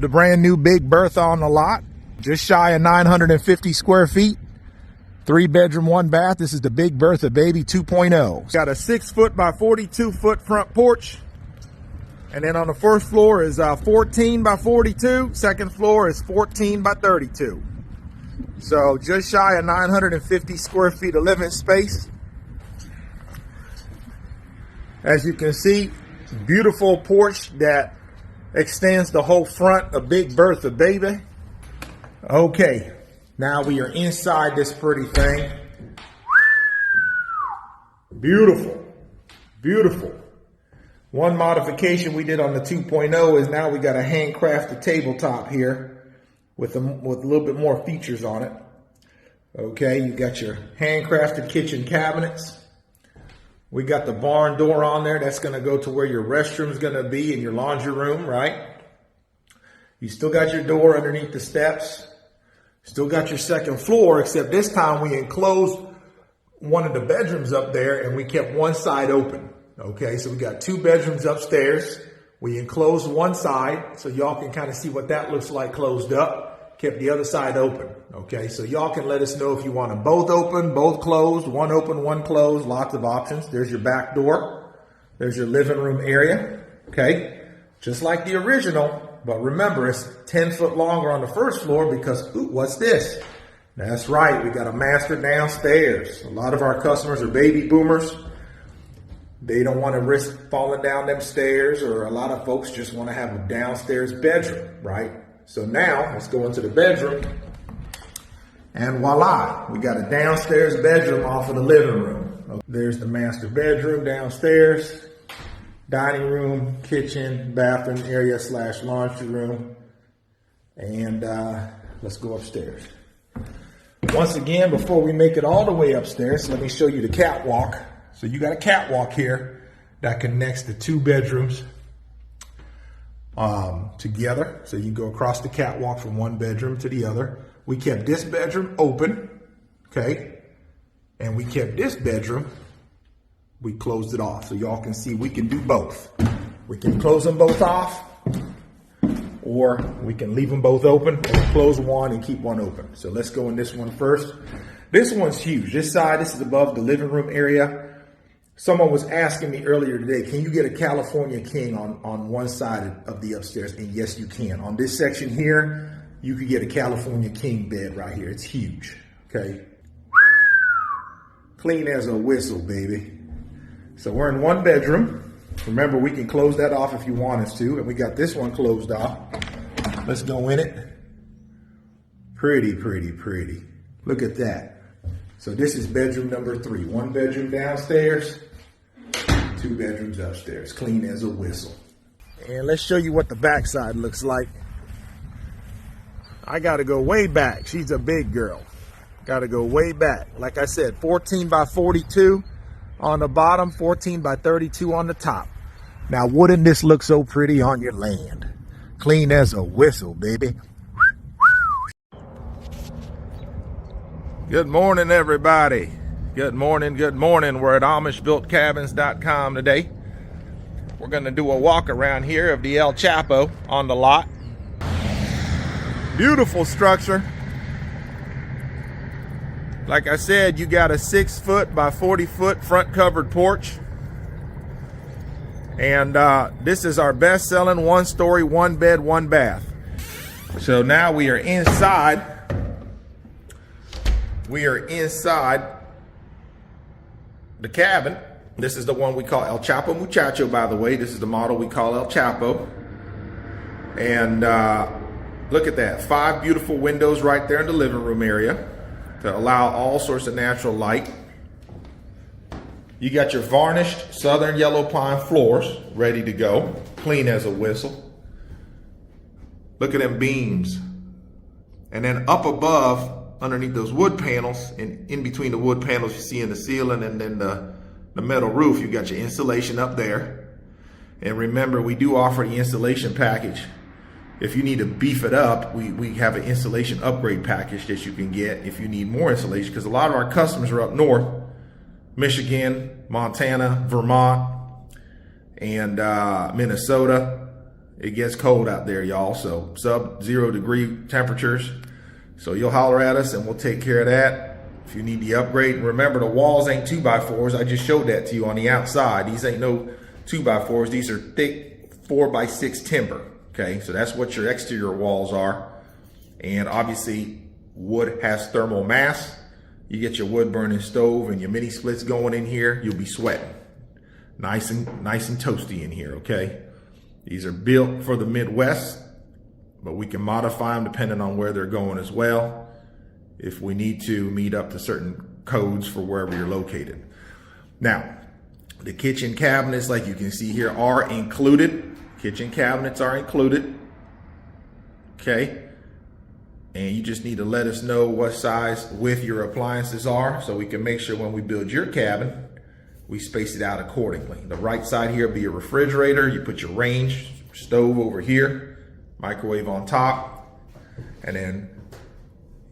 The brand new big Bertha on the lot, just shy of 950 square feet. 3 bedroom, 1 bath. This is the big Bertha baby 2.0. Got a 6 foot by 42 foot front porch. And then on the first floor is 14 by 42. Second floor is 14 by 32. So just shy of 950 square feet of living space. As you can see, beautiful porch that extends the whole front of big Bertha baby. Okay, now we are inside this pretty thing. Beautiful, beautiful. One modification we did on the 2.0 is now we got a handcrafted tabletop here with a little bit more features on it. Okay, you got your handcrafted kitchen cabinets. We got the barn door on there. That's going to go to where your restroom is going to be in your laundry room, right? You still got your door underneath the steps. Still got your second floor, except this time we enclosed one of the bedrooms up there and we kept one side open. Okay, so we got 2 bedrooms upstairs. We enclosed one side so y'all can kind of see what that looks like closed up. Kept the other side open. Okay, so y'all can let us know if you want them both open, both closed, one open, one closed, lots of options. There's your back door. There's your living room area. Okay, just like the original, but remember it's 10 foot longer on the first floor because, ooh, what's this? That's right, we got a master downstairs. A lot of our customers are baby boomers. They don't want to risk falling down them stairs, or a lot of folks just want to have a downstairs bedroom, right? So now let's go into the bedroom, and voila, we got a downstairs bedroom off of the living room. There's the master bedroom downstairs, dining room, kitchen, bathroom area / laundry room, and let's go upstairs. Once again, before we make it all the way upstairs, let me show you the catwalk. So you got a catwalk here that connects the 2 bedrooms together. So you go across the catwalk from one bedroom to the other. We kept this bedroom open, okay? And we kept this bedroom, we closed it off. So y'all can see we can do both. We can close them both off, or we can leave them both open and close one and keep one open. So let's go in this one first. This one's huge. This side, this is above the living room area. Someone was asking me earlier today, can you get a California King on one side of the upstairs? And yes, you can. On this section here, you could get a California King bed right here. It's huge, okay? Clean as a whistle, baby. So we're in 1 bedroom. Remember, we can close that off if you want us to. And we got this one closed off. Let's go in it. Pretty, pretty, pretty. Look at that. So this is bedroom number 3. 1 bedroom downstairs, 2 bedrooms upstairs. Clean as a whistle. And let's show you what the backside looks like. I got to go way back. She's a big girl. Got to go way back. Like I said, 14 by 42 on the bottom, 14 by 32 on the top. Now, wouldn't this look so pretty on your land? Clean as a whistle, baby. Good morning, everybody. Good morning, good morning. We're at AmishBuiltCabins.com today. We're going to do a walk around here of the El Chapo on the lot. Beautiful structure. Like I said, you got a 6 foot by 40 foot front covered porch. And this is our best selling 1-story, 1 bed, 1 bath. So now we are inside. We are inside the cabin. This is the one we call El Chapo Muchacho, by the way. This is the model we call El Chapo. And look at that. 5 beautiful windows right there in the living room area to allow all sorts of natural light. You got your varnished southern yellow pine floors ready to go. Clean as a whistle. Look at them beams. And then up above, underneath those wood panels, and in between the wood panels you see in the ceiling and then the metal roof, you got your insulation up there. And remember, we do offer the insulation package. If you need to beef it up, we have an insulation upgrade package that you can get if you need more insulation, because a lot of our customers are up north, Michigan, Montana, Vermont, and Minnesota. it gets cold out there, y'all. So sub-0 degree temperatures. So you'll holler at us and we'll take care of that. If you need the upgrade, and remember the walls ain't 2x4s. I just showed that to you on the outside. These ain't no 2x4s. These are thick 4x6 timber. Okay, so that's what your exterior walls are. And obviously wood has thermal mass. You get your wood burning stove and your mini splits going in here, you'll be sweating. Nice and toasty in here, okay? These are built for the Midwest, but we can modify them depending on where they're going as well, if we need to meet up to certain codes for wherever you're located. Now, the kitchen cabinets, like you can see here, are included. Kitchen cabinets are included, okay? And you just need to let us know what size width your appliances are so we can make sure when we build your cabin, we space it out accordingly. The right side here will be your refrigerator. You put your range stove over here, microwave on top, and then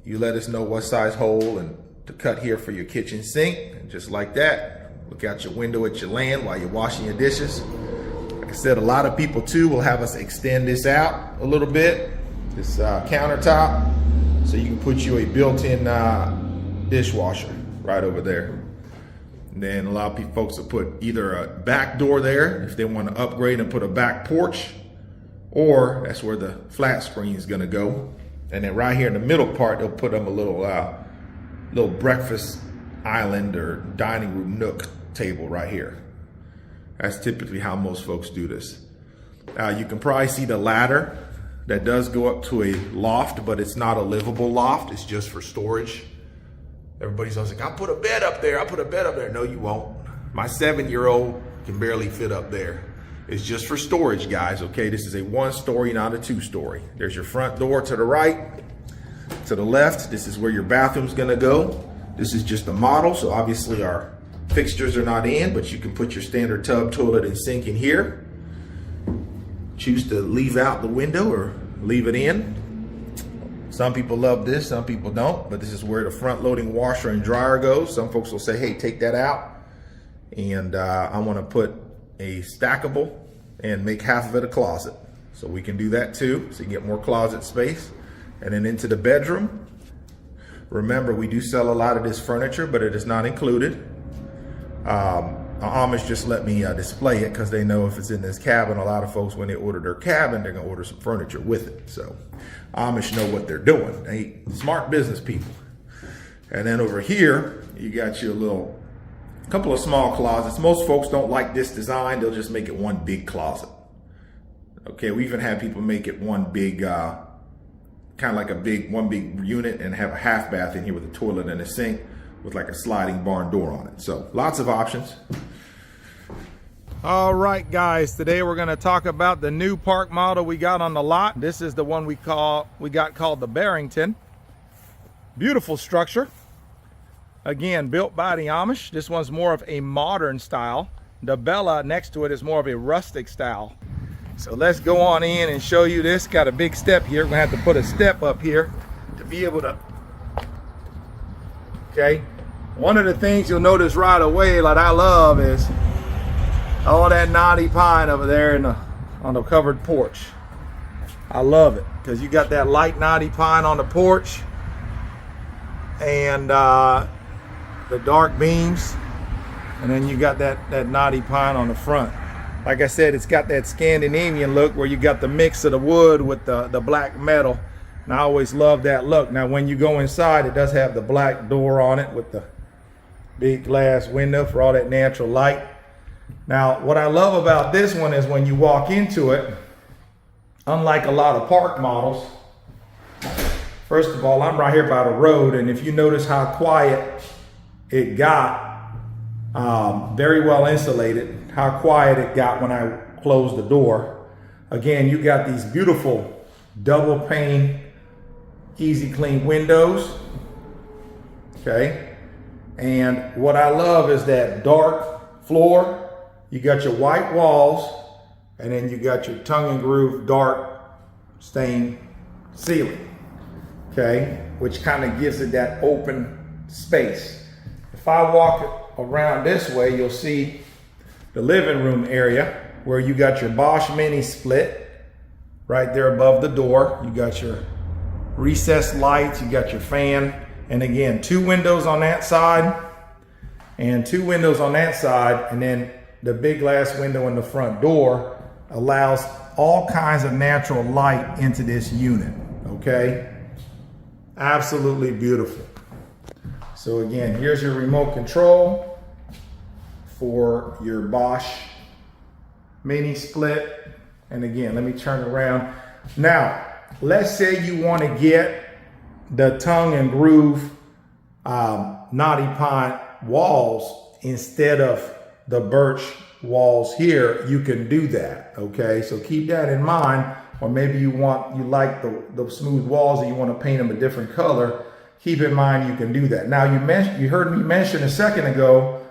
you let us know what size hole and to cut here for your kitchen sink. And just like that, look out your window at your land while you're washing your dishes. Like I said, a lot of people too will have us extend this out a little bit, this countertop, so you can put you a built-in dishwasher right over there. And then a lot of folks will put either a back door there if they want to upgrade and put a back porch, or that's where the flat screen is going to go. And then right here in the middle part, they'll put them a little breakfast island or dining room nook table right here. That's typically how most folks do this. You can probably see the ladder that does go up to a loft, but it's not a livable loft. It's just for storage. Everybody's always like, I'll put a bed up there. I'll put a bed up there. No, you won't. My 7-year-old can barely fit up there. It's just for storage, guys, okay? This is a 1-story, not a 2-story. There's your front door to the right. To the left, this is where your bathroom's gonna go. This is just a model, so obviously our fixtures are not in, but you can put your standard tub, toilet, and sink in here. Choose to leave out the window or leave it in. Some people love this, some people don't, but this is where the front loading washer and dryer goes. Some folks will say, hey, take that out. And I wanna put a stackable and make half of it a closet. So we can do that too, so you get more closet space. And then into the bedroom. Remember, we do sell a lot of this furniture, but it is not included. Amish just let me display it because they know if it's in this cabin, a lot of folks, when they order their cabin, they're gonna order some furniture with it. So Amish know what they're doing. They smart business people. And then over here, you got your couple of small closets. Most folks don't like this design. They'll just make it one big closet. Okay, we even had people make it one big, kind of like one big unit, and have a half bath in here with a toilet and a sink with like a sliding barn door on it. So lots of options. All right, guys, today we're going to talk about the new park model we got on the lot. This is the one we got called the Bington. Beautiful structure. Again, built by the Amish. This one's more of a modern style. The Bella next to it is more of a rustic style. So let's go on in and show you this. Got a big step here. We're gonna have to put a step up here to be able to, okay. One of the things you'll notice right away, like I love, is all that knotty pine over there on the covered porch. I love it, because you got that light knotty pine on the porch, and the dark beams, and then you got that knotty pine on the front. Like I said, it's got that Scandinavian look where you got the mix of the wood with the black metal. And I always love that look. Now, when you go inside, it does have the black door on it with the big glass window for all that natural light. Now, what I love about this one is when you walk into it, unlike a lot of park models, first of all, I'm right here by the road, and if you notice how quiet it got, very well insulated, how quiet it got when I closed the door. Again, you got these beautiful double pane, easy clean windows, okay? And what I love is that dark floor. You got your white walls, and then you got your tongue and groove dark stained ceiling, okay? Which kind of gives it that open space. If I walk around this way, you'll see the living room area where you got your Bosch mini split, right there above the door. You got your recessed lights, you got your fan, and again, 2 windows on that side and 2 windows on that side, and then the big glass window in the front door allows all kinds of natural light into this unit, okay? Absolutely beautiful. So again, here's your remote control for your Bosch mini split. And again, let me turn around. Now, let's say you want to get the tongue and groove knotty pine walls instead of the birch walls here. You can do that, okay? So keep that in mind. Or maybe you like the smooth walls and you want to paint them a different color. Keep in mind you can do that. Now you heard me mention a second ago,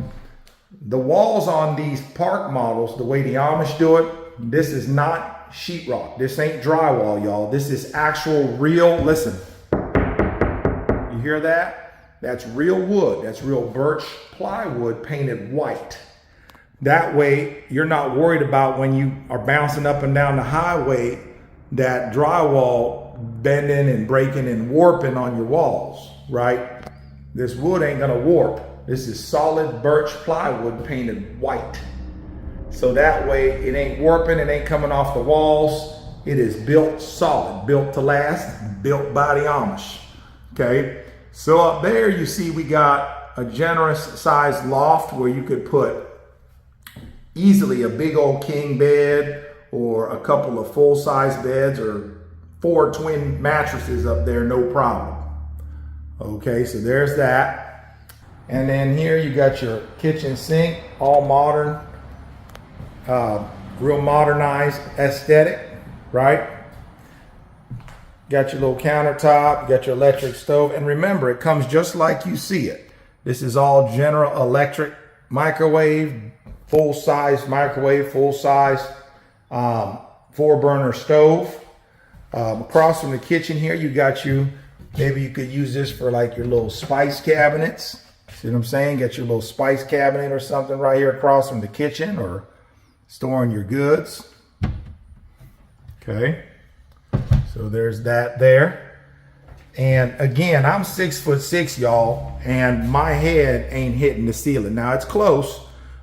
the walls on these park models, the way the Amish do it, this is not sheetrock. This ain't drywall, y'all. This is actual real, listen. You hear that? That's real wood. That's real birch plywood painted white. That way you're not worried about when you are bouncing up and down the highway that drywall bending and breaking and warping on your walls, right? This wood ain't gonna warp. This is solid birch plywood painted white. So that way it ain't warping, it ain't coming off the walls. It is built solid, built to last, built by the Amish, okay? So up there you see we got a generous sized loft where you could put easily a big old king bed or a couple of full-size beds or 4 twin mattresses up there, no problem. Okay, so there's that. And then here you got your kitchen sink, all modern, real modernized aesthetic, right? Got your little countertop, you got your electric stove, and remember, it comes just like you see it. This is all General Electric microwave, full-size microwave, full-size 4-burner stove. Across from the kitchen here, you got maybe you could use this for like your little spice cabinets. See what I'm saying? Get your little spice cabinet or something right here across from the kitchen, or storing your goods. Okay, so there's that there. And again, I'm 6'6", y'all, and my head ain't hitting the ceiling. Now it's close,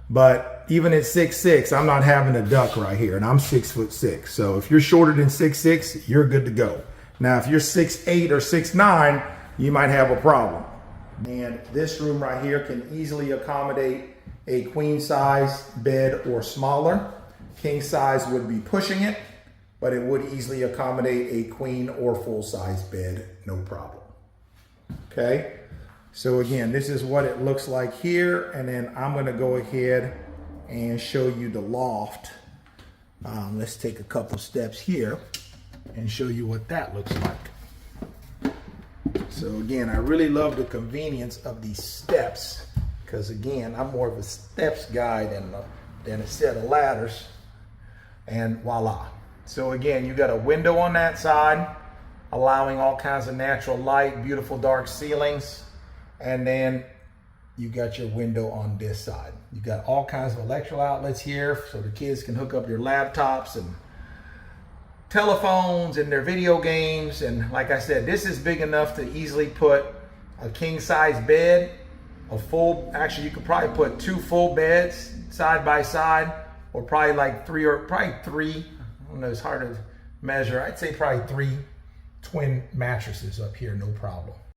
but even at 6'6", I'm not having a duck right here, and I'm 6'6". So if you're shorter than 6'6", you're good to go. Now, if you're 6'8" or 6'9", you might have a problem. And this room right here can easily accommodate a queen size bed or smaller. King size would be pushing it, but it would easily accommodate a queen or full size bed, no problem. Okay, so again, this is what it looks like here, and then I'm gonna go ahead and show you the loft. Let's take a couple steps here and show you what that looks like. So again, I really love the convenience of these steps, because again, I'm more of a steps guy than a set of ladders. And voila. So again, you got a window on that side, allowing all kinds of natural light, beautiful dark ceilings, and then you got your window on this side. You got all kinds of electrical outlets here, so the kids can hook up their laptops and telephones and their video games. And like I said, this is big enough to easily put a king size bed, actually you could probably put 2 full beds side by side, or probably like 3, I don't know, it's hard to measure. I'd say probably 3 twin mattresses up here, no problem.